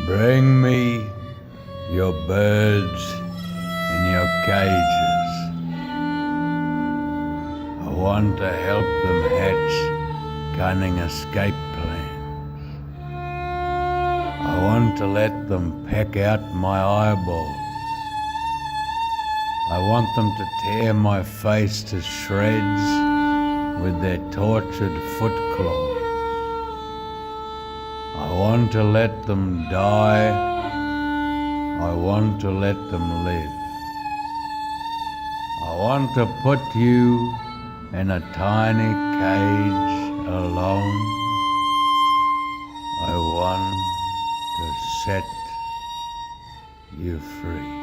Bring me your birds in your cages. I want to help them hatch cunning escape plans. I want to let them peck out my eyeballs. I want them to tear my face to shreds with their tortured foot claws. I want to let them die. I want to let them live. I want to put you in a tiny cage alone. I want to set you free.